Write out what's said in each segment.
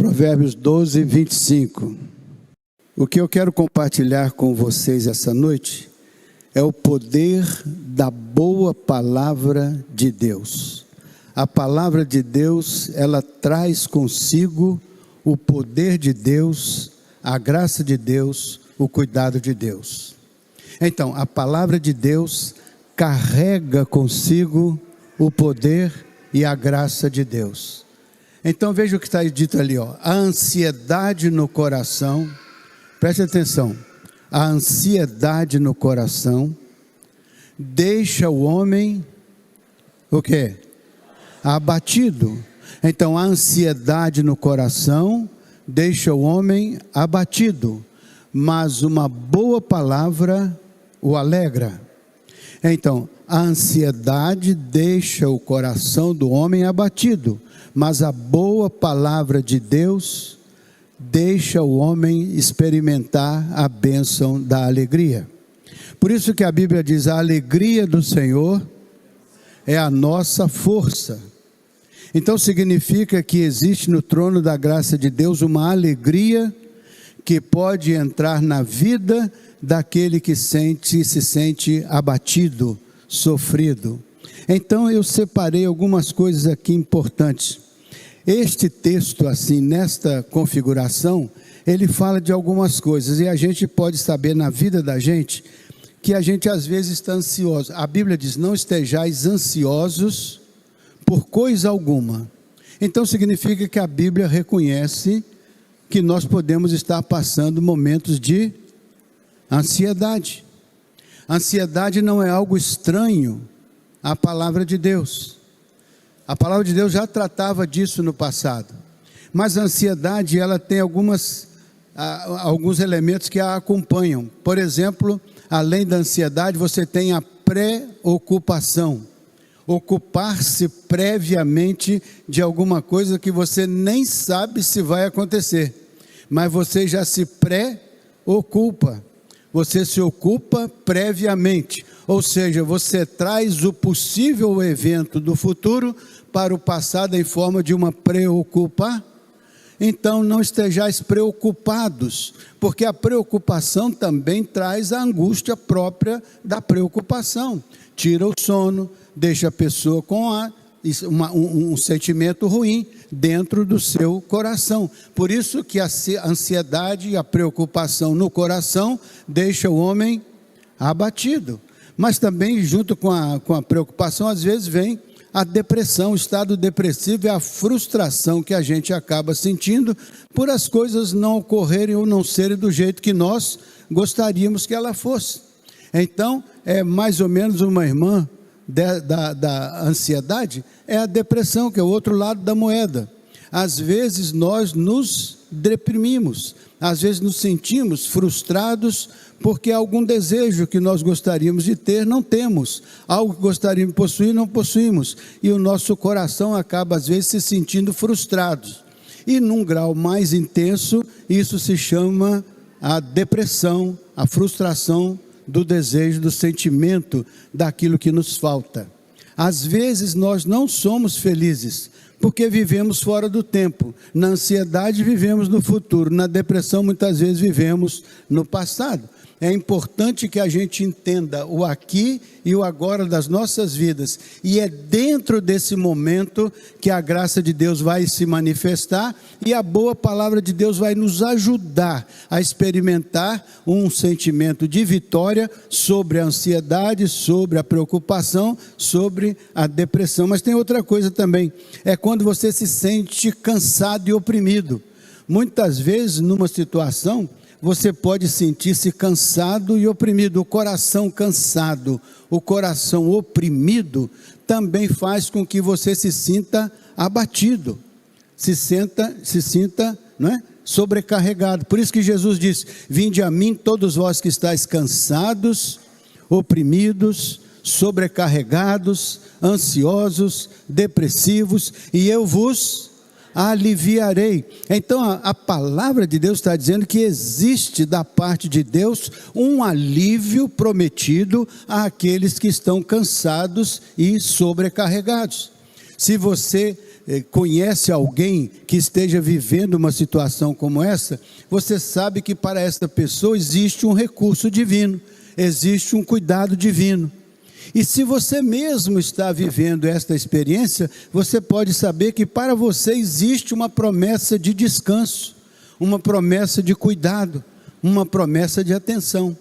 Provérbios 12, 25. O que eu quero compartilhar com vocês essa noite é o poder da boa palavra de Deus. A palavra de Deus, ela traz consigo o poder de Deus, a graça de Deus, o cuidado de Deus. Então, a palavra de Deus carrega consigo o poder e a graça de Deus. Então veja o que está dito ali, ó. A ansiedade no coração, preste atenção, a ansiedade no coração deixa o homem, o quê? Abatido. Então a ansiedade no coração deixa o homem abatido, mas uma boa palavra o alegra. Então, a ansiedade deixa o coração do homem abatido, mas a boa palavra de Deus deixa o homem experimentar a bênção da alegria. Por isso que a Bíblia diz: a alegria do Senhor é a nossa força. Então significa que existe no trono da graça de Deus uma alegria que pode entrar na vida daquele que se sente abatido, sofrido. Então eu separei algumas coisas aqui importantes. Este texto, assim, nesta configuração, ele fala de algumas coisas, e a gente pode saber na vida da gente, que a gente às vezes está ansioso. A Bíblia diz: não estejais ansiosos por coisa alguma. Então significa que a Bíblia reconhece que nós podemos estar passando momentos de ansiedade. Ansiedade não é algo estranho à palavra de Deus. A palavra de Deus já tratava disso no passado. Mas a ansiedade, ela tem alguns elementos que a acompanham. Por exemplo, além da ansiedade, você tem a preocupação. Ocupar-se previamente de alguma coisa que você nem sabe se vai acontecer, mas você já se preocupa. Você se ocupa previamente, ou seja, você traz o possível evento do futuro para o passado em forma de uma preocupação. Então não estejais preocupados, porque a preocupação também traz a angústia própria da preocupação. Tira o sono, deixa a pessoa com um sentimento ruim dentro do seu coração. Por isso que a ansiedade e a preocupação no coração deixa o homem abatido. Mas também junto com a preocupação, às vezes vem a depressão. O estado depressivo é a frustração que a gente acaba sentindo por as coisas não ocorrerem ou não serem do jeito que nós gostaríamos que ela fosse. Então, é mais ou menos uma irmã da ansiedade, é a depressão, que é o outro lado da moeda. Às vezes nós nos deprimimos, às vezes nos sentimos frustrados, porque algum desejo que nós gostaríamos de ter, não temos, algo que gostaríamos de possuir, não possuímos, e o nosso coração acaba às vezes se sentindo frustrado, e num grau mais intenso, isso se chama a depressão, a frustração do desejo, do sentimento daquilo que nos falta. Às vezes nós não somos felizes, porque vivemos fora do tempo. Na ansiedade vivemos no futuro, na depressão muitas vezes vivemos no passado. É importante que a gente entenda o aqui e o agora das nossas vidas, e é dentro desse momento que a graça de Deus vai se manifestar, e a boa palavra de Deus vai nos ajudar a experimentar um sentimento de vitória sobre a ansiedade, sobre a preocupação, sobre a depressão. Mas tem outra coisa também, é quando você se sente cansado e oprimido. Muitas vezes numa situação, você pode sentir-se cansado e oprimido. O coração cansado, o coração oprimido, também faz com que você se sinta abatido, se sinta, não é? Sobrecarregado. Por isso que Jesus disse: vinde a mim todos vós que estáis cansados, oprimidos, sobrecarregados, ansiosos, depressivos, e eu vos aliviarei. Então a palavra de Deus está dizendo que existe da parte de Deus um alívio prometido àqueles que estão cansados e sobrecarregados. Se você conhece alguém que esteja vivendo uma situação como essa, você sabe que para essa pessoa existe um recurso divino, existe um cuidado divino. E se você mesmo está vivendo esta experiência, você pode saber que para você existe uma promessa de descanso, uma promessa de cuidado, uma promessa de atenção.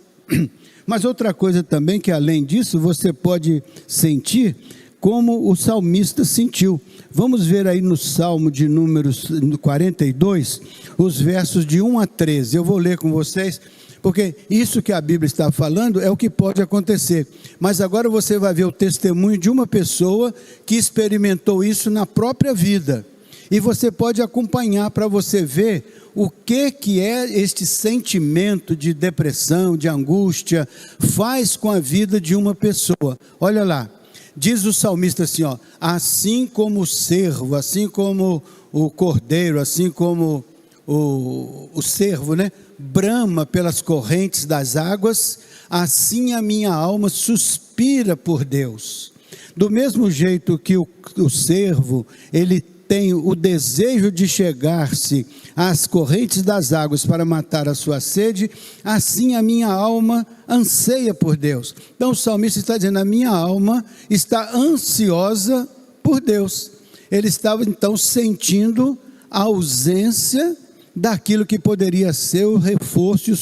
Mas outra coisa também, que além disso, você pode sentir como o salmista sentiu. Vamos ver aí no Salmo de números 42, os versos de 1 a 13. Eu vou ler com vocês, porque isso que a Bíblia está falando é o que pode acontecer. Mas agora você vai ver o testemunho de uma pessoa que experimentou isso na própria vida. E você pode acompanhar para você ver o que é este sentimento de depressão, de angústia, faz com a vida de uma pessoa. Olha lá, diz o salmista assim, ó: assim como o cervo, assim como o cordeiro, assim como o cervo, né, brama pelas correntes das águas, assim a minha alma suspira por Deus. Do mesmo jeito que o cervo, ele tem o desejo de chegar-se às correntes das águas para matar a sua sede, assim a minha alma anseia por Deus. Então o salmista está dizendo: a minha alma está ansiosa por Deus. Ele estava então sentindo a ausência daquilo que poderia ser o reforço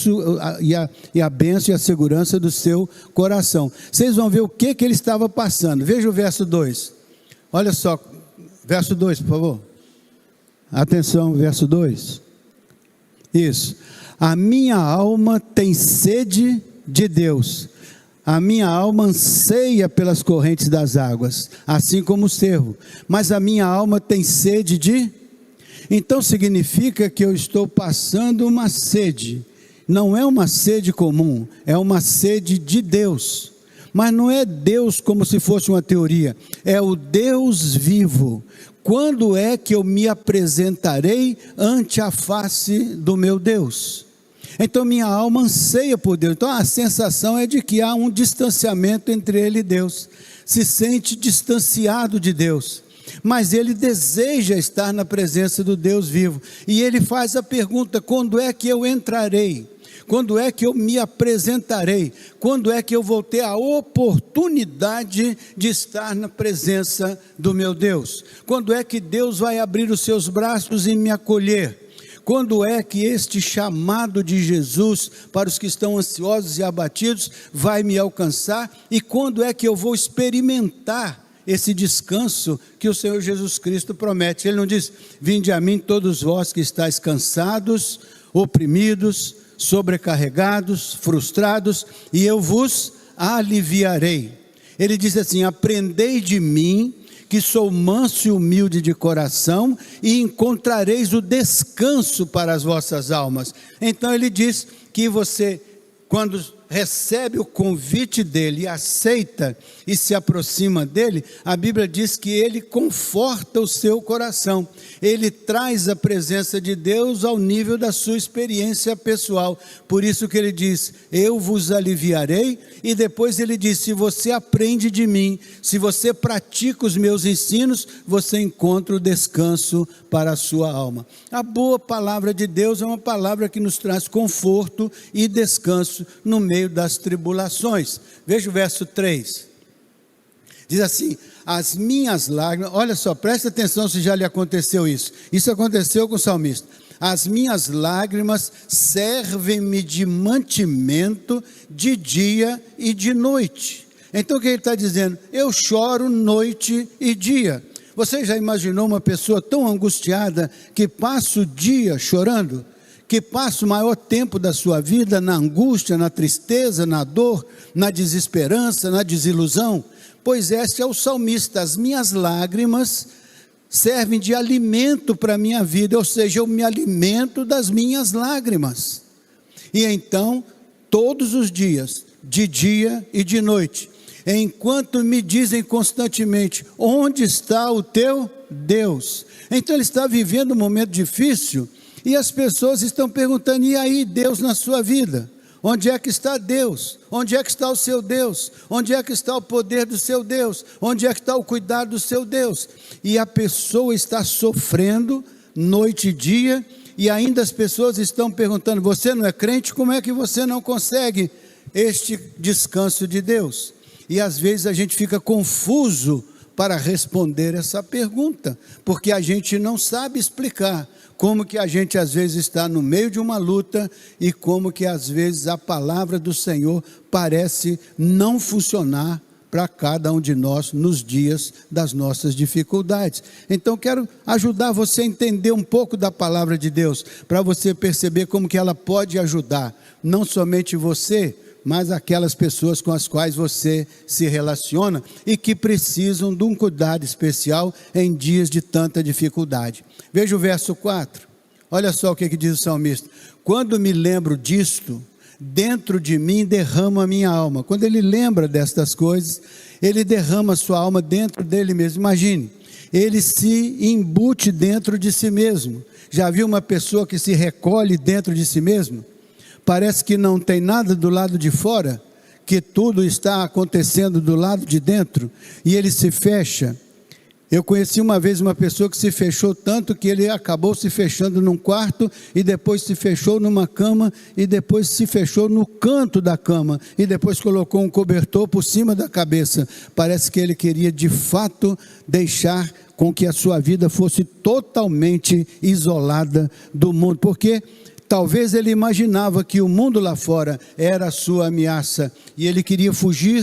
e a bênção e a segurança do seu coração. Vocês vão ver o que ele estava passando. Veja o verso 2. Olha só. Verso 2, por favor. Atenção, verso 2. Isso. A minha alma tem sede de Deus. A minha alma anseia pelas correntes das águas, assim como o cervo. Mas a minha alma tem sede de... Então significa que eu estou passando uma sede. Não é uma sede comum, é uma sede de Deus. Mas não é Deus como se fosse uma teoria, é o Deus vivo. Quando é que eu me apresentarei ante a face do meu Deus? Então minha alma anseia por Deus. Então a sensação é de que há um distanciamento entre ele e Deus, se sente distanciado de Deus, mas ele deseja estar na presença do Deus vivo, e ele faz a pergunta: quando é que eu entrarei? Quando é que eu me apresentarei? Quando é que eu vou ter a oportunidade de estar na presença do meu Deus? Quando é que Deus vai abrir os seus braços e me acolher? Quando é que este chamado de Jesus para os que estão ansiosos e abatidos vai me alcançar? E quando é que eu vou experimentar esse descanso que o Senhor Jesus Cristo promete? Ele não diz: vinde a mim todos vós que estáis cansados, oprimidos, sobrecarregados, frustrados, e eu vos aliviarei. Ele diz assim: aprendei de mim, que sou manso e humilde de coração, e encontrareis o descanso para as vossas almas. Então ele diz que você, quando recebe o convite dele, aceita e se aproxima dele, a Bíblia diz que ele conforta o seu coração, ele traz a presença de Deus ao nível da sua experiência pessoal. Por isso que ele diz: eu vos aliviarei. E depois ele diz: se você aprende de mim, se você pratica os meus ensinos, você encontra o descanso para a sua alma. A boa palavra de Deus é uma palavra que nos traz conforto e descanso no meio das tribulações. Veja o verso 3. Diz assim: as minhas lágrimas... Olha só, presta atenção se já lhe aconteceu isso. Isso aconteceu com o salmista. As minhas lágrimas servem-me de mantimento de dia e de noite. Então o que ele está dizendo? Eu choro noite e dia. Você já imaginou uma pessoa tão angustiada que passa o dia chorando? Que passa o maior tempo da sua vida na angústia, na tristeza, na dor, na desesperança, na desilusão? Pois este é o salmista: as minhas lágrimas servem de alimento para a minha vida, ou seja, eu me alimento das minhas lágrimas. E então, todos os dias, de dia e de noite, enquanto me dizem constantemente: onde está o teu Deus? Então ele está vivendo um momento difícil, e as pessoas estão perguntando: e aí, Deus na sua vida? Onde é que está Deus? Onde é que está o seu Deus? Onde é que está o poder do seu Deus? Onde é que está o cuidado do seu Deus? E a pessoa está sofrendo noite e dia, e ainda as pessoas estão perguntando: você não é crente? Como é que você não consegue este descanso de Deus? E às vezes a gente fica confuso para responder essa pergunta, porque a gente não sabe explicar como que a gente às vezes está no meio de uma luta e como que às vezes a palavra do Senhor parece não funcionar para cada um de nós nos dias das nossas dificuldades. Então quero ajudar você a entender um pouco da palavra de Deus, para você perceber como que ela pode ajudar, não somente você, mas aquelas pessoas com as quais você se relaciona e que precisam de um cuidado especial em dias de tanta dificuldade. Veja o verso 4, olha só o que diz o salmista: quando me lembro disto, dentro de mim derrama a minha alma. Quando ele lembra destas coisas, ele derrama a sua alma dentro dele mesmo. Imagine, ele se embute dentro de si mesmo. Já viu uma pessoa que se recolhe dentro de si mesmo? Parece que não tem nada do lado de fora, que tudo está acontecendo do lado de dentro, e ele se fecha. Eu conheci uma vez uma pessoa que se fechou tanto que ele acabou se fechando num quarto, e depois se fechou numa cama, e depois se fechou no canto da cama, e depois colocou um cobertor por cima da cabeça. Parece que ele queria de fato deixar com que a sua vida fosse totalmente isolada do mundo, porque talvez ele imaginava que o mundo lá fora era a sua ameaça, e ele queria fugir,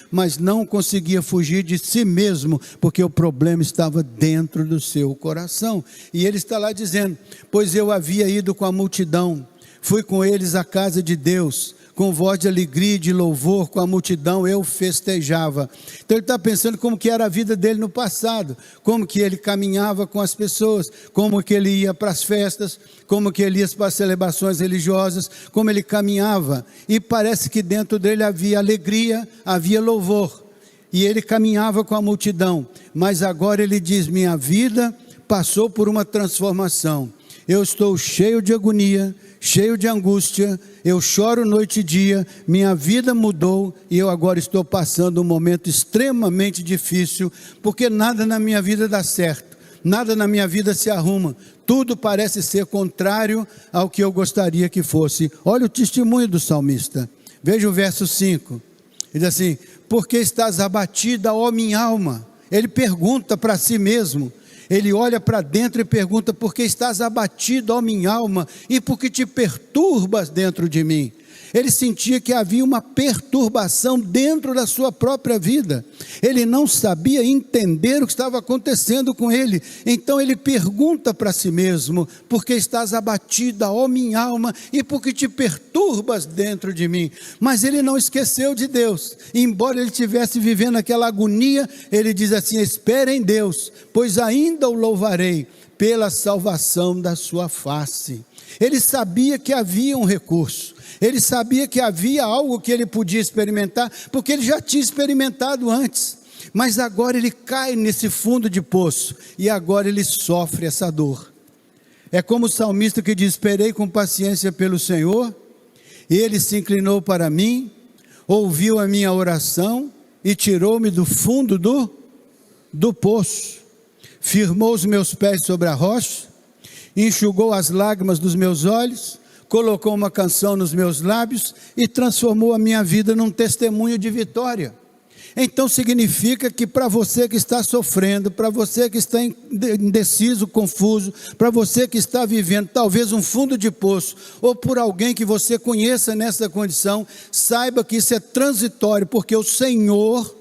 mas não conseguia fugir de si mesmo, porque o problema estava dentro do seu coração. E ele está lá dizendo: pois eu havia ido com a multidão, fui com eles à casa de Deus, com voz de alegria e de louvor, com a multidão eu festejava. Então ele está pensando como que era a vida dele no passado, como que ele caminhava com as pessoas, como que ele ia para as festas, como que ele ia para as celebrações religiosas, como ele caminhava, e parece que dentro dele havia alegria, havia louvor, e ele caminhava com a multidão. Mas agora ele diz: minha vida passou por uma transformação, eu estou cheio de agonia, cheio de angústia, eu choro noite e dia, minha vida mudou, e eu agora estou passando um momento extremamente difícil, porque nada na minha vida dá certo, nada na minha vida se arruma, tudo parece ser contrário ao que eu gostaria que fosse. Olha o testemunho do salmista, veja o verso 5, ele diz assim: porque estás abatida, ó minha alma? Ele pergunta para si mesmo, ele olha para dentro e pergunta: por que estás abatido, ó minha alma, e por que te perturbas dentro de mim? Ele sentia que havia uma perturbação dentro da sua própria vida, ele não sabia entender o que estava acontecendo com ele, então ele pergunta para si mesmo: por que estás abatida, ó minha alma, e por que te perturbas dentro de mim? Mas ele não esqueceu de Deus, embora ele estivesse vivendo aquela agonia, ele diz assim: espere em Deus, pois ainda o louvarei pela salvação da sua face. Ele sabia que havia um recurso, ele sabia que havia algo que ele podia experimentar, porque ele já tinha experimentado antes, mas agora ele cai nesse fundo de poço, e agora ele sofre essa dor. É como o salmista que diz: esperei com paciência pelo Senhor, e ele se inclinou para mim, ouviu a minha oração, e tirou-me do fundo do poço, firmou os meus pés sobre a rocha, enxugou as lágrimas dos meus olhos, colocou uma canção nos meus lábios e transformou a minha vida num testemunho de vitória. Então significa que para você que está sofrendo, para você que está indeciso, confuso, para você que está vivendo talvez um fundo de poço, ou por alguém que você conheça nessa condição, saiba que isso é transitório, porque o Senhor,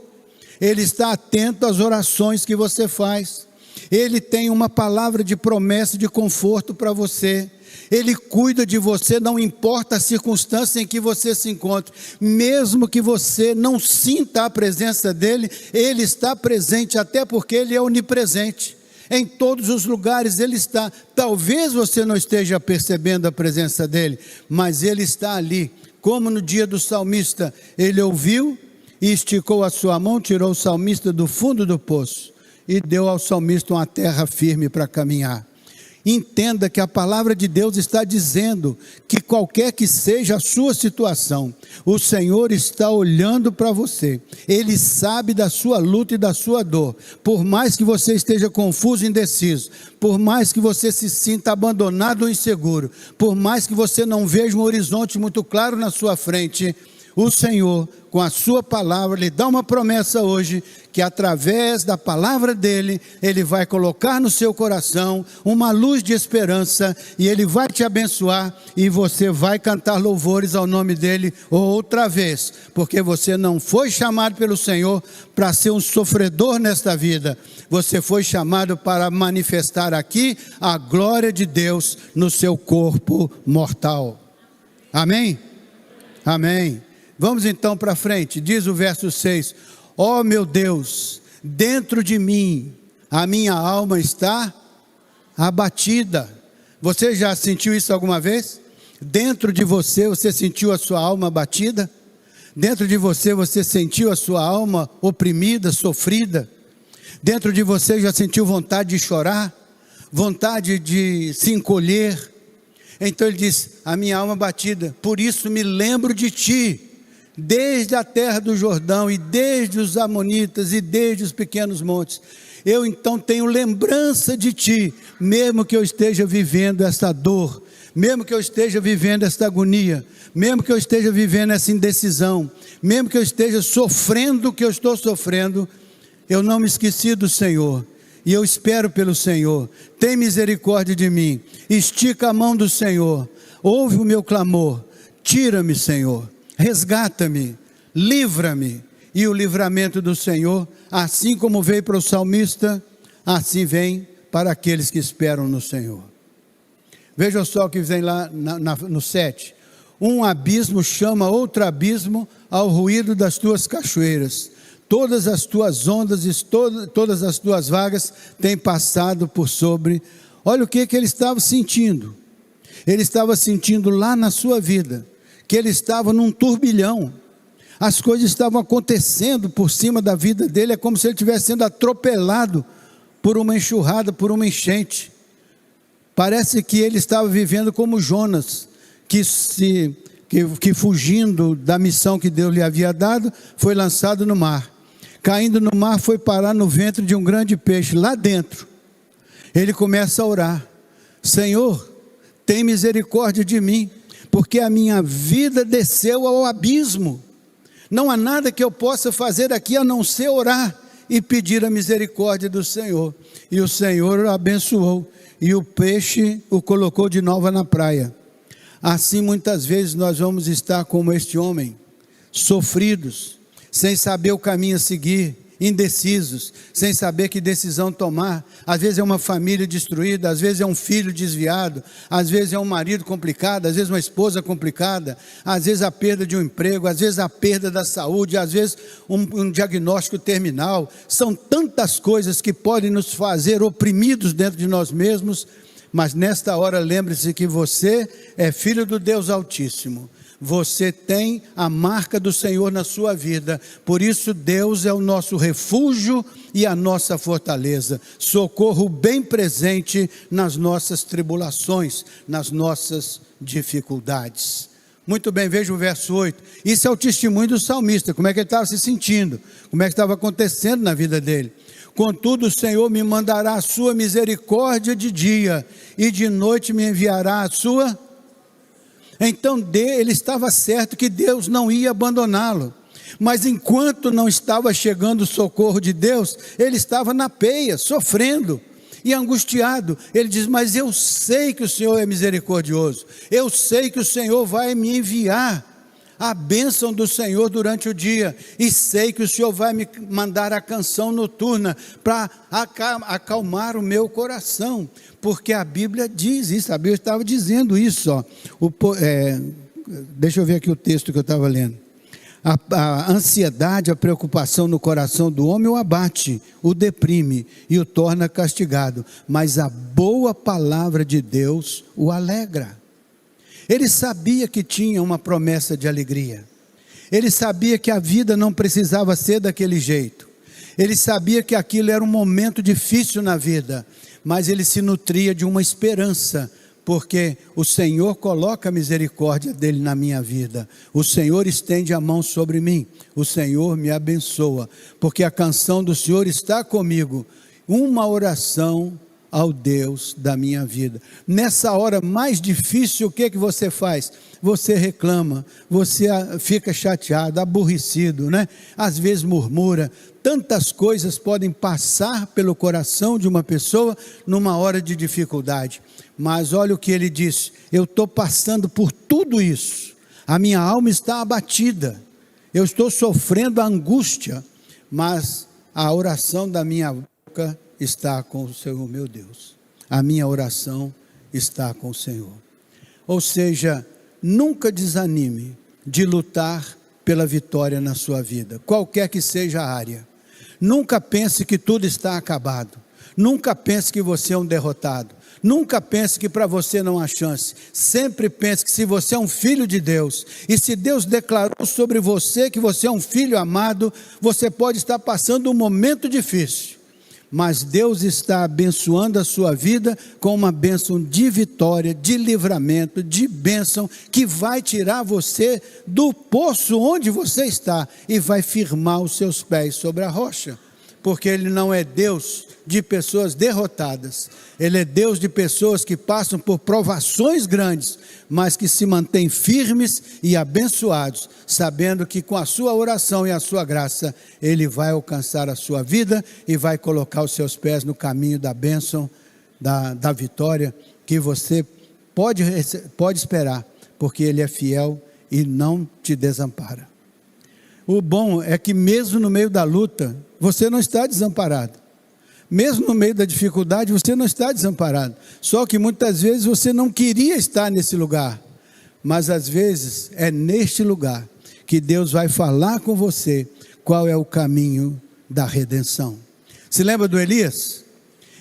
Ele está atento às orações que você faz, Ele tem uma palavra de promessa, de conforto para você, Ele cuida de você, não importa a circunstância em que você se encontre, mesmo que você não sinta a presença dEle, Ele está presente, até porque Ele é onipresente, em todos os lugares Ele está. Talvez você não esteja percebendo a presença dEle, mas Ele está ali, como no dia do salmista, Ele ouviu e esticou a sua mão, tirou o salmista do fundo do poço, e deu ao salmista uma terra firme para caminhar. Entenda que a palavra de Deus está dizendo que qualquer que seja a sua situação, o Senhor está olhando para você. Ele sabe da sua luta e da sua dor. Por mais que você esteja confuso e indeciso, por mais que você se sinta abandonado ou inseguro, por mais que você não veja um horizonte muito claro na sua frente, o Senhor, com a sua palavra, lhe dá uma promessa hoje, que através da palavra dele, ele vai colocar no seu coração uma luz de esperança, e ele vai te abençoar, e você vai cantar louvores ao nome dele outra vez, porque você não foi chamado pelo Senhor para ser um sofredor nesta vida, você foi chamado para manifestar aqui a glória de Deus no seu corpo mortal. Amém? Amém. Vamos então para frente, diz o verso 6, ó meu Deus, dentro de mim, a minha alma está abatida. Você já sentiu isso alguma vez? Dentro de você, você sentiu a sua alma abatida? Dentro de você, você sentiu a sua alma oprimida, sofrida? Dentro de você, já sentiu vontade de chorar? Vontade de se encolher? Então ele diz, a minha alma abatida, por isso me lembro de ti, desde a terra do Jordão, e desde os amonitas, e desde os pequenos montes, eu então tenho lembrança de ti, mesmo que eu esteja vivendo essa dor, mesmo que eu esteja vivendo essa agonia, mesmo que eu esteja vivendo essa indecisão, mesmo que eu esteja sofrendo o que eu estou sofrendo, eu não me esqueci do Senhor, e eu espero pelo Senhor. Tem misericórdia de mim, estica a mão do Senhor, ouve o meu clamor, tira-me, Senhor, resgata-me, livra-me. E o livramento do Senhor, assim como veio para o salmista, assim vem para aqueles que esperam no Senhor. Veja só o que vem lá no 7, um abismo chama outro abismo ao ruído das tuas cachoeiras, todas as tuas ondas e todas as tuas vagas têm passado por sobre. Olha o que ele estava sentindo. Ele estava sentindo lá na sua vida, que ele estava num turbilhão, as coisas estavam acontecendo por cima da vida dele, é como se ele estivesse sendo atropelado por uma enxurrada, por uma enchente. Parece que ele estava vivendo como Jonas, que fugindo da missão que Deus lhe havia dado, foi lançado no mar, caindo no mar, foi parar no ventre de um grande peixe, lá dentro, ele começa a orar, Senhor, tem misericórdia de mim, porque a minha vida desceu ao abismo, não há nada que eu possa fazer aqui a não ser orar e pedir a misericórdia do Senhor. E o Senhor o abençoou, e o peixe o colocou de novo na praia. Assim muitas vezes nós vamos estar como este homem, sofridos, sem saber o caminho a seguir, indecisos, sem saber que decisão tomar. Às vezes é uma família destruída, às vezes é um filho desviado, às vezes é um marido complicado, às vezes uma esposa complicada, às vezes a perda de um emprego, às vezes a perda da saúde, às vezes um diagnóstico terminal. São tantas coisas que podem nos fazer oprimidos dentro de nós mesmos, mas nesta hora lembre-se que você é filho do Deus Altíssimo. Você tem a marca do Senhor na sua vida, por isso Deus é o nosso refúgio e a nossa fortaleza, socorro bem presente nas nossas tribulações, nas nossas dificuldades. Muito bem, veja o verso 8, isso é o testemunho do salmista, como é que ele estava se sentindo, como é que estava acontecendo na vida dele. Contudo o Senhor me mandará a sua misericórdia de dia, e de noite me enviará a sua. Então ele estava certo que Deus não ia abandoná-lo, mas enquanto não estava chegando o socorro de Deus, ele estava na peia, sofrendo e angustiado. Ele diz, mas eu sei que o Senhor é misericordioso, eu sei que o Senhor vai me enviar a bênção do Senhor durante o dia, e sei que o Senhor vai me mandar a canção noturna, para acalmar o meu coração, porque a Bíblia diz isso, a Bíblia estava dizendo isso, ó. Deixa eu ver aqui o texto que eu estava lendo, a ansiedade, a preocupação no coração do homem o abate, o deprime e o torna castigado, mas a boa palavra de Deus o alegra. Ele sabia que tinha uma promessa de alegria, ele sabia que a vida não precisava ser daquele jeito, ele sabia que aquilo era um momento difícil na vida, mas ele se nutria de uma esperança, porque o Senhor coloca a misericórdia dele na minha vida, o Senhor estende a mão sobre mim, o Senhor me abençoa, porque a canção do Senhor está comigo, uma oração ao Deus da minha vida. Nessa hora mais difícil, o que você faz? Você reclama, você fica chateado, aborrecido, né? Às vezes murmura. Tantas coisas podem passar pelo coração de uma pessoa numa hora de dificuldade. Mas olha o que ele disse: eu estou passando por tudo isso, a minha alma está abatida, eu estou sofrendo a angústia, mas a oração da minha boca está com o Senhor meu Deus. A minha oração está com o Senhor. Ou seja, nunca desanime de lutar pela vitória na sua vida, qualquer que seja a área. Nunca pense que tudo está acabado. Nunca pense que você é um derrotado. Nunca pense que para você não há chance. Sempre pense que se você é um filho de Deus, e se Deus declarou sobre você que você é um filho amado, você pode estar passando um momento difícil, mas Deus está abençoando a sua vida com uma bênção de vitória, de livramento, de bênção, que vai tirar você do poço onde você está, e vai firmar os seus pés sobre a rocha, porque Ele não é Deus de pessoas derrotadas, Ele é Deus de pessoas que passam por provações grandes, mas que se mantêm firmes e abençoados, sabendo que com a sua oração e a sua graça, Ele vai alcançar a sua vida e vai colocar os seus pés no caminho da bênção, da vitória, que você pode esperar, porque Ele é fiel e não te desampara. O bom é que mesmo no meio da luta, você não está desamparado. Mesmo no meio da dificuldade, você não está desamparado. Só que muitas vezes você não queria estar nesse lugar. Mas às vezes é neste lugar que Deus vai falar com você qual é o caminho da redenção. Se lembra do Elias?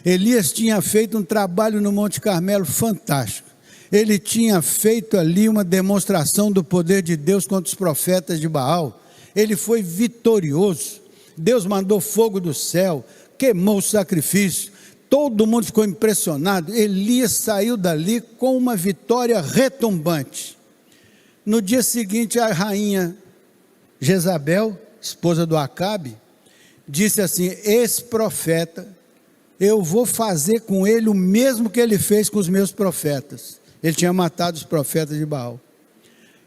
Elias tinha feito um trabalho no Monte Carmelo fantástico. Ele tinha feito ali uma demonstração do poder de Deus contra os profetas de Baal. Ele foi vitorioso. Deus mandou fogo do céu, queimou o sacrifício, todo mundo ficou impressionado. Elias saiu dali com uma vitória retumbante. No dia seguinte, a rainha Jezabel, esposa do Acabe, disse assim: esse profeta, eu vou fazer com ele o mesmo que ele fez com os meus profetas. Ele tinha matado os profetas de Baal.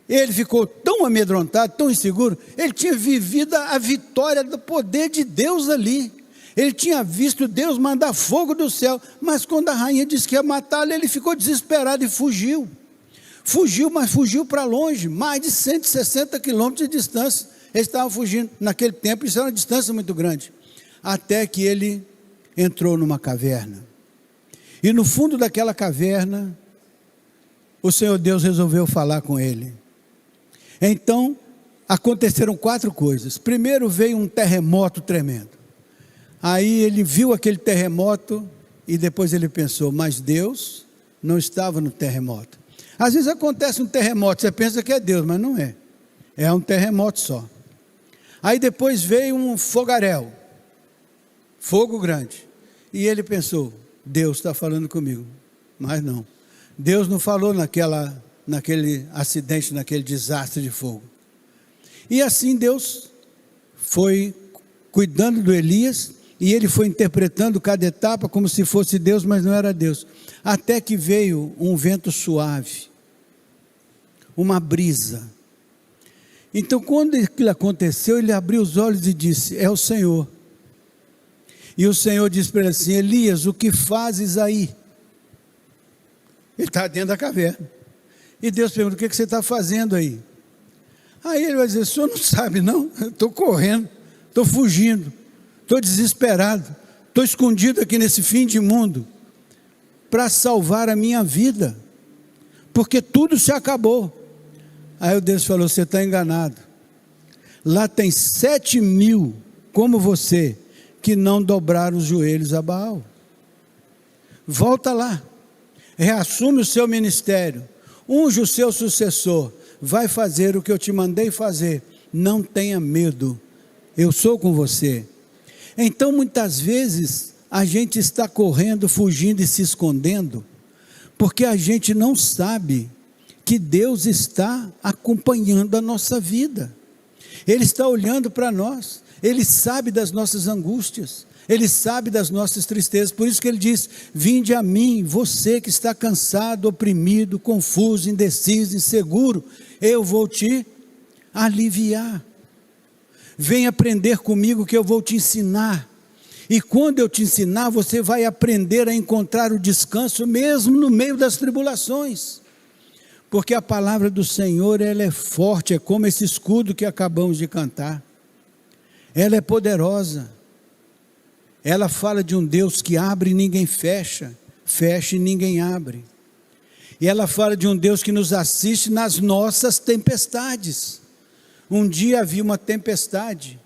Ele ficou tão amedrontado, tão inseguro. Ele tinha vivido a vitória do poder de Deus ali. Ele tinha visto Deus mandar fogo do céu, mas quando a rainha disse que ia matá-lo, ele ficou desesperado e fugiu. Fugiu, mas fugiu para longe, mais de 160 quilômetros de distância. Ele estava fugindo, naquele tempo isso era uma distância muito grande, até que ele entrou numa caverna, e no fundo daquela caverna, o Senhor Deus resolveu falar com ele. Então, aconteceram 4 coisas. Primeiro veio um terremoto tremendo. Aí ele viu aquele terremoto e depois ele pensou, mas Deus não estava no terremoto. Às vezes acontece um terremoto, você pensa que é Deus, mas não é. É um terremoto só. Aí depois veio um fogaréu, fogo grande. E ele pensou, Deus está falando comigo. Mas não. Deus não falou naquele acidente, naquele desastre de fogo. E assim Deus foi cuidando do Elias, e ele foi interpretando cada etapa como se fosse Deus, mas não era Deus. Até que veio um vento suave, uma brisa. Então quando aquilo aconteceu, ele abriu os olhos e disse, é o Senhor. E o Senhor disse para ele assim, Elias, o que fazes aí? Ele está dentro da caverna. E Deus pergunta, o que você está fazendo aí? Aí ele vai dizer, o senhor não sabe não? Eu estou correndo, estou fugindo, estou desesperado, estou escondido aqui nesse fim de mundo, para salvar a minha vida, porque tudo se acabou. Aí o Deus falou, você está enganado, lá tem 7.000 como você, que não dobraram os joelhos a Baal. Volta lá, reassume o seu ministério, unge o seu sucessor, vai fazer o que eu te mandei fazer, não tenha medo, eu sou com você. Então muitas vezes a gente está correndo, fugindo e se escondendo, porque a gente não sabe que Deus está acompanhando a nossa vida. Ele está olhando para nós, Ele sabe das nossas angústias, Ele sabe das nossas tristezas. Por isso que Ele diz: vinde a mim, você que está cansado, oprimido, confuso, indeciso, inseguro, eu vou te aliviar. Vem aprender comigo que eu vou te ensinar. E quando eu te ensinar, você vai aprender a encontrar o descanso mesmo no meio das tribulações. Porque a palavra do Senhor, ela é forte, é como esse escudo que acabamos de cantar. Ela é poderosa. Ela fala de um Deus que abre e ninguém fecha, fecha e ninguém abre. E ela fala de um Deus que nos assiste nas nossas tempestades. Um dia havia uma tempestade,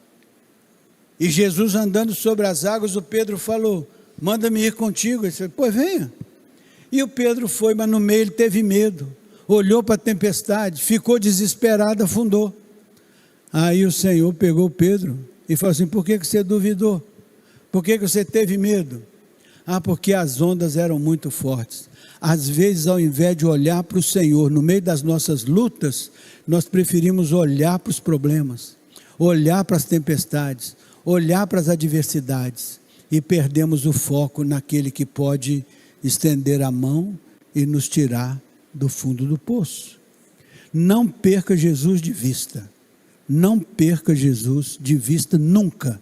e Jesus andando sobre as águas, o Pedro falou: manda-me ir contigo. Ele disse: pois venha. E o Pedro foi, mas no meio ele teve medo, olhou para a tempestade, ficou desesperado, afundou. Aí o Senhor pegou o Pedro e falou assim: por que você duvidou? Por que você teve medo? Ah, porque as ondas eram muito fortes. Às vezes, ao invés de olhar para o Senhor no meio das nossas lutas, nós preferimos olhar para os problemas, olhar para as tempestades, olhar para as adversidades, e perdemos o foco naquele que pode estender a mão e nos tirar do fundo do poço. Não perca Jesus de vista, não perca Jesus de vista nunca.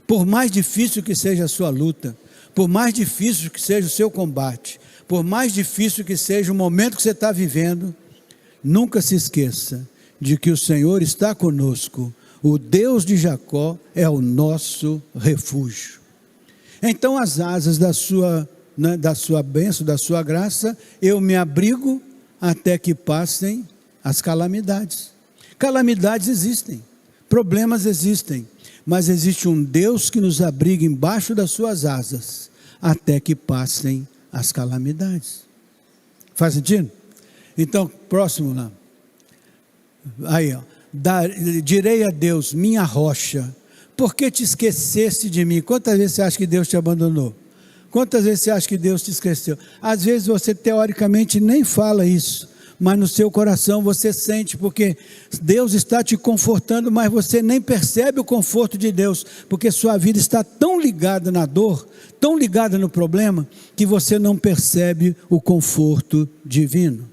Por mais difícil que seja a sua luta, por mais difícil que seja o seu combate, por mais difícil que seja o momento que você está vivendo, nunca se esqueça de que o Senhor está conosco. O Deus de Jacó é o nosso refúgio. Então, as asas da sua bênção, da sua graça, eu me abrigo até que passem as calamidades. Calamidades existem, problemas existem, mas existe um Deus que nos abriga embaixo das suas asas até que passem as calamidades. Faz sentido? Então, próximo lá. Aí, ó. Direi a Deus, minha rocha, por que te esqueceste de mim? Quantas vezes você acha que Deus te abandonou? Quantas vezes você acha que Deus te esqueceu? Às vezes você teoricamente nem fala isso, mas no seu coração você sente, porque Deus está te confortando, mas você nem percebe o conforto de Deus, porque sua vida está tão ligada na dor, tão ligada no problema, que você não percebe o conforto divino.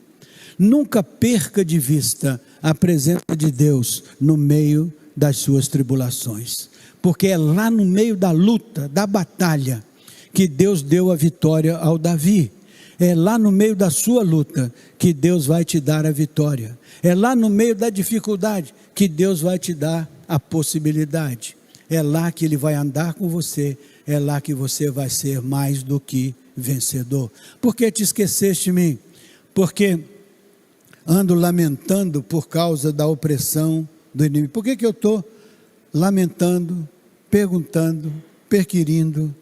Nunca perca de vista a presença de Deus no meio das suas tribulações, porque é lá no meio da luta, da batalha, que Deus deu a vitória ao Davi. É lá no meio da sua luta que Deus vai te dar a vitória. É lá no meio da dificuldade que Deus vai te dar a possibilidade. É lá que Ele vai andar com você. É lá que você vai ser mais do que vencedor. Por que te esqueceste de mim? Porque ando lamentando por causa da opressão do inimigo. Por que eu estou lamentando, perguntando, perquirindo?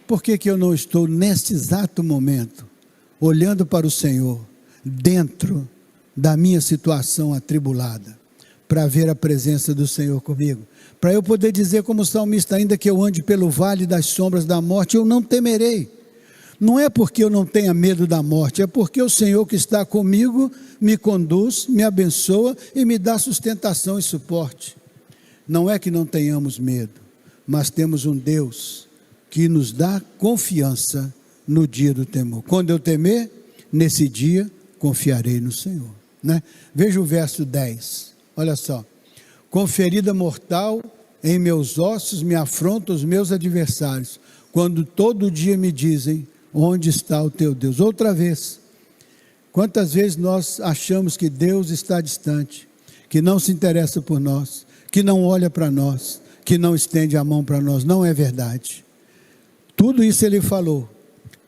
Por que eu não estou neste exato momento olhando para o Senhor dentro da minha situação atribulada, para ver a presença do Senhor comigo, para eu poder dizer como salmista: ainda que eu ande pelo vale das sombras da morte, eu não temerei. Não é porque eu não tenha medo da morte, é porque o Senhor que está comigo me conduz, me abençoa e me dá sustentação e suporte. Não é que não tenhamos medo, mas temos um Deus que nos dá confiança no dia do temor. Quando eu temer, nesse dia confiarei no Senhor, né? Veja o verso 10, olha só: com ferida mortal em meus ossos me afrontam os meus adversários, quando todo dia me dizem: onde está o teu Deus? Outra vez, quantas vezes nós achamos que Deus está distante, que não se interessa por nós, que não olha para nós, que não estende a mão para nós? Não é verdade. Tudo isso Ele falou,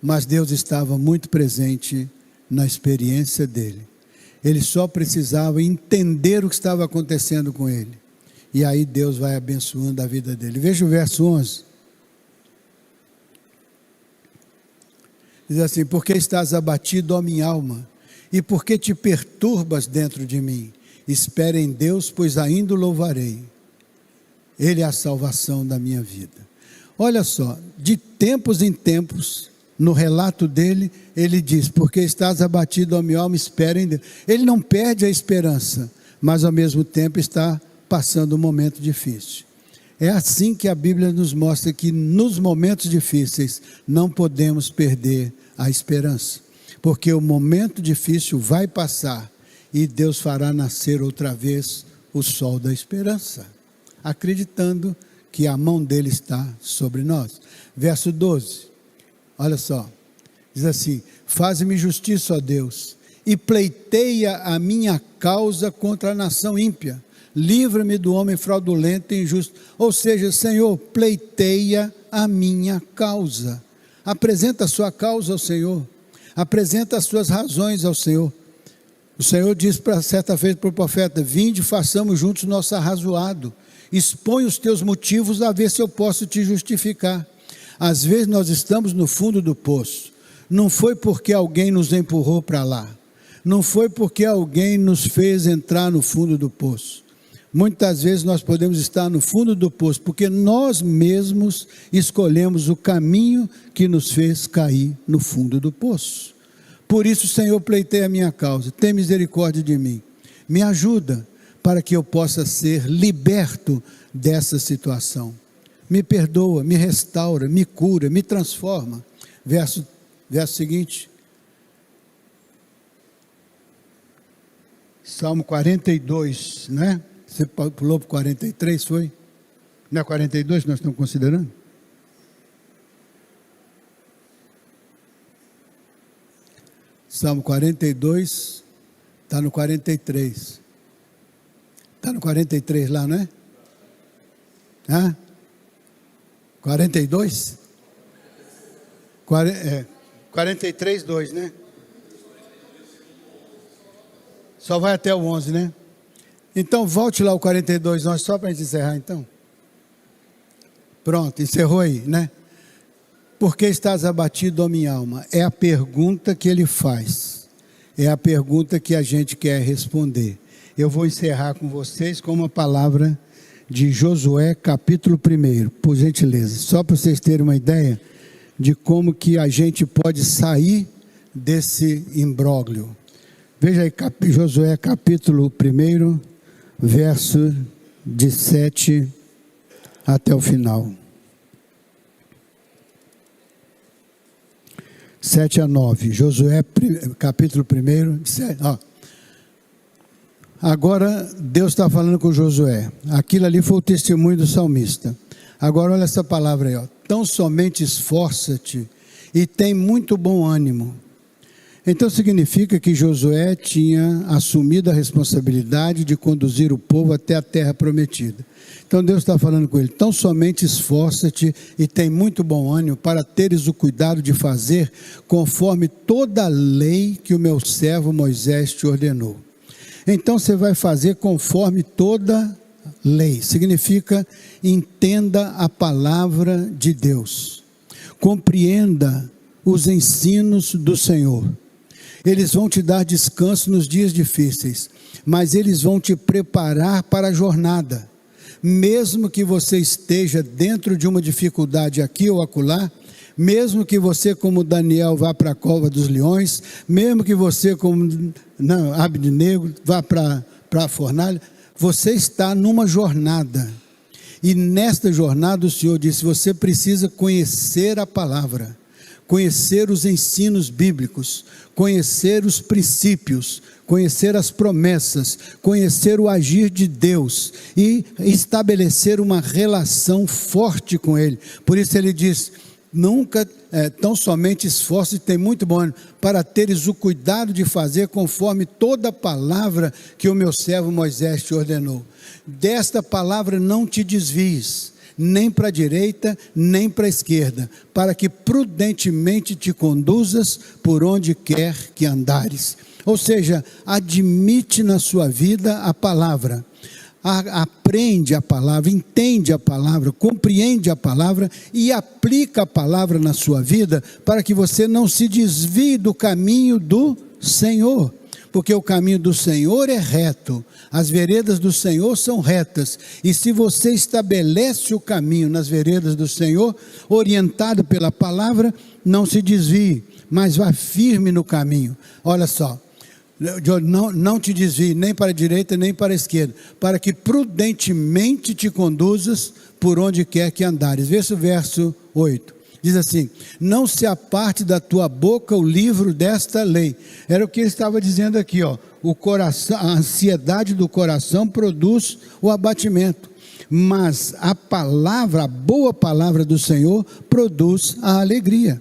mas Deus estava muito presente na experiência dele. Ele só precisava entender o que estava acontecendo com ele, e aí Deus vai abençoando a vida dele. Veja o verso 11, diz assim: porque estás abatido, ó minha alma, e porque te perturbas dentro de mim? Espera em Deus, pois ainda o louvarei, Ele é a salvação da minha vida. Olha só, de tempos em tempos, no relato dele, ele diz: porque estás abatido, ó minha alma, espera em Deus. Ele não perde a esperança, mas ao mesmo tempo está passando um momento difícil. É assim que a Bíblia nos mostra que nos momentos difíceis não podemos perder a esperança, porque o momento difícil vai passar e Deus fará nascer outra vez o sol da esperança, acreditando que a mão dele está sobre nós. Verso 12, olha só, diz assim: faze-me justiça, ó Deus, e pleiteia a minha causa contra a nação ímpia, livra-me do homem fraudulento e injusto. Ou seja, Senhor, pleiteia a minha causa, apresenta a sua causa ao Senhor, apresenta as suas razões ao Senhor. O Senhor disse certa vez para o profeta: vinde, façamos juntos nosso arrazoado, expõe os teus motivos a ver se eu posso te justificar. Às vezes nós estamos no fundo do poço, não foi porque alguém nos empurrou para lá, não foi porque alguém nos fez entrar no fundo do poço. Muitas vezes nós podemos estar no fundo do poço, porque nós mesmos escolhemos o caminho que nos fez cair no fundo do poço. Por isso, Senhor, pleiteia a minha causa, tem misericórdia de mim, me ajuda para que eu possa ser liberto dessa situação. Me perdoa, me restaura, me cura, me transforma. Verso seguinte, Salmo 42, né? Você pulou para 43, foi? Não é 42 que nós estamos considerando? Salmo 42, está no 43. Está no 43 lá, não é? Hã? 42? 43, 2, né? Só vai até o 11, né? Então, volte lá o 42, nós só para a gente encerrar, então. Pronto, encerrou aí, né? Por que estás abatido, ó minha alma? É a pergunta que ele faz. É a pergunta que a gente quer responder. Eu vou encerrar com vocês com uma palavra de Josué, capítulo 1, por gentileza. Só para vocês terem uma ideia de como que a gente pode sair desse imbróglio. Veja aí, Josué, capítulo 1, verso de 7 até o final. 7 a 9, Josué, capítulo 1, 7, ó. Agora Deus está falando com Josué, aquilo ali foi o testemunho do salmista. Agora olha essa palavra aí, ó. Tão somente esforça-te e tem muito bom ânimo. Então significa que Josué tinha assumido a responsabilidade de conduzir o povo até a terra prometida. Então Deus está falando com ele: tão somente esforça-te e tem muito bom ânimo para teres o cuidado de fazer conforme toda a lei que o meu servo Moisés te ordenou. Então você vai fazer conforme toda lei. Significa, entenda a palavra de Deus, compreenda os ensinos do Senhor. Eles vão te dar descanso nos dias difíceis, mas eles vão te preparar para a jornada. Mesmo que você esteja dentro de uma dificuldade aqui ou acolá, mesmo que você, como Daniel, vá para a cova dos leões, mesmo que você, como Abednego, vá para a fornalha, você está numa jornada. E nesta jornada o Senhor disse: você precisa conhecer a palavra, conhecer os ensinos bíblicos, conhecer os princípios, conhecer as promessas, conhecer o agir de Deus e estabelecer uma relação forte com Ele. Por isso ele diz: nunca, tão somente esforço e tem muito bom ânimo, para teres o cuidado de fazer conforme toda a palavra que o meu servo Moisés te ordenou. Desta palavra não te desvies, nem para a direita, nem para a esquerda, para que prudentemente te conduzas por onde quer que andares. Ou seja, admite na sua vida a palavra, aprende a palavra, entende a palavra, compreende a palavra e aplica a palavra na sua vida, para que você não se desvie do caminho do Senhor. porque o caminho do Senhor é reto, as veredas do Senhor são retas, e se você estabelece o caminho nas veredas do Senhor, orientado pela palavra, não se desvie, mas vá firme no caminho. Olha só, não te desvie nem para a direita nem para a esquerda, para que prudentemente te conduzas por onde quer que andares. Veja o verso 8. Diz assim: não se aparte da tua boca o livro desta lei. Era o que ele estava dizendo aqui, ó. O coração, a ansiedade do coração produz o abatimento, mas a palavra, a boa palavra do Senhor produz a alegria.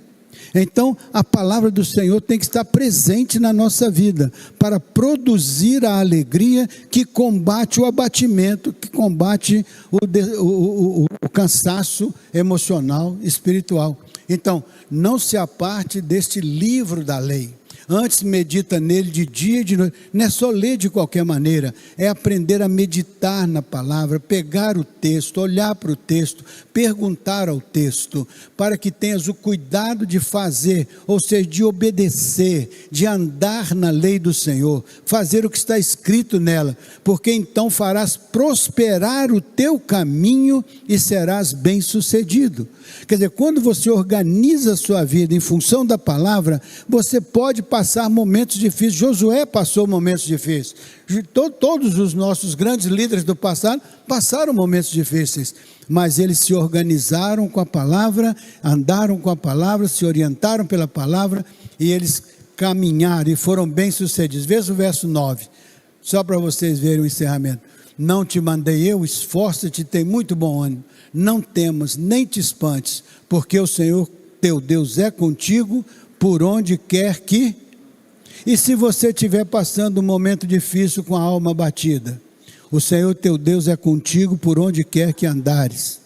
Então, a palavra do Senhor tem que estar presente na nossa vida, para produzir a alegria que combate o abatimento, que combate o cansaço emocional, espiritual. Então, não se aparte deste livro da lei. Antes medita nele de dia e de noite. Não é só ler de qualquer maneira, é aprender a meditar na palavra, pegar o texto, olhar para o texto, perguntar ao texto, para que tenhas o cuidado de fazer, ou seja, de obedecer, de andar na lei do Senhor, fazer o que está escrito nela, porque então farás prosperar o teu caminho e serás bem-sucedido. Quer dizer, quando você organiza a sua vida em função da palavra, você pode passar momentos difíceis. Josué passou momentos difíceis. Todos os nossos grandes líderes do passado passaram momentos difíceis, mas eles se organizaram com a palavra, andaram com a palavra, se orientaram pela palavra, e eles caminharam e foram bem-sucedidos. Veja o verso 9, só para vocês verem o encerramento. Não te mandei eu, esforça-te, tem muito bom ânimo, não temas, nem te espantes, porque o Senhor teu Deus é contigo, por onde quer que... E se você estiver passando um momento difícil com a alma abatida, o Senhor teu Deus é contigo, por onde quer que andares.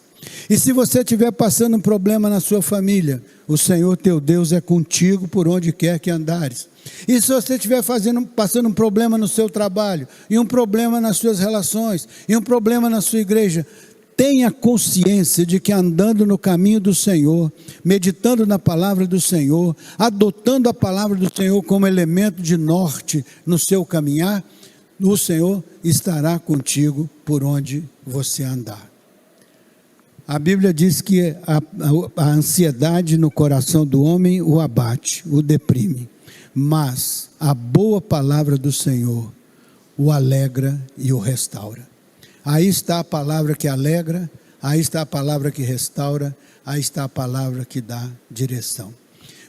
E se você estiver passando um problema na sua família, o Senhor teu Deus é contigo, por onde quer que andares. E se você estiver passando um problema no seu trabalho, e um problema nas suas relações, e um problema na sua igreja, tenha consciência de que andando no caminho do Senhor, meditando na palavra do Senhor, adotando a palavra do Senhor como elemento de norte no seu caminhar, o Senhor estará contigo por onde você andar. A Bíblia diz que a ansiedade no coração do homem o abate, o deprime, mas a boa palavra do Senhor o alegra e o restaura. Aí está a palavra que alegra, aí está a palavra que restaura, aí está a palavra que dá direção.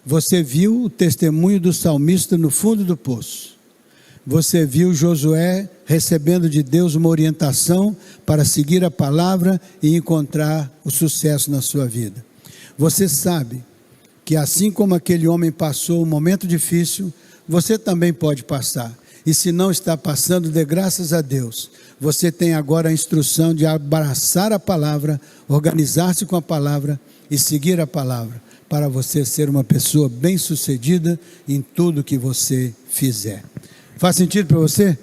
Você viu o testemunho do salmista no fundo do poço. Você viu Josué recebendo de Deus uma orientação para seguir a palavra e encontrar o sucesso na sua vida. Você sabe que assim como aquele homem passou um momento difícil, você também pode passar. E se não está passando, dê graças a Deus. Você tem agora a instrução de abraçar a palavra, organizar-se com a palavra e seguir a palavra, para você ser uma pessoa bem-sucedida em tudo que você fizer. Faz sentido para você?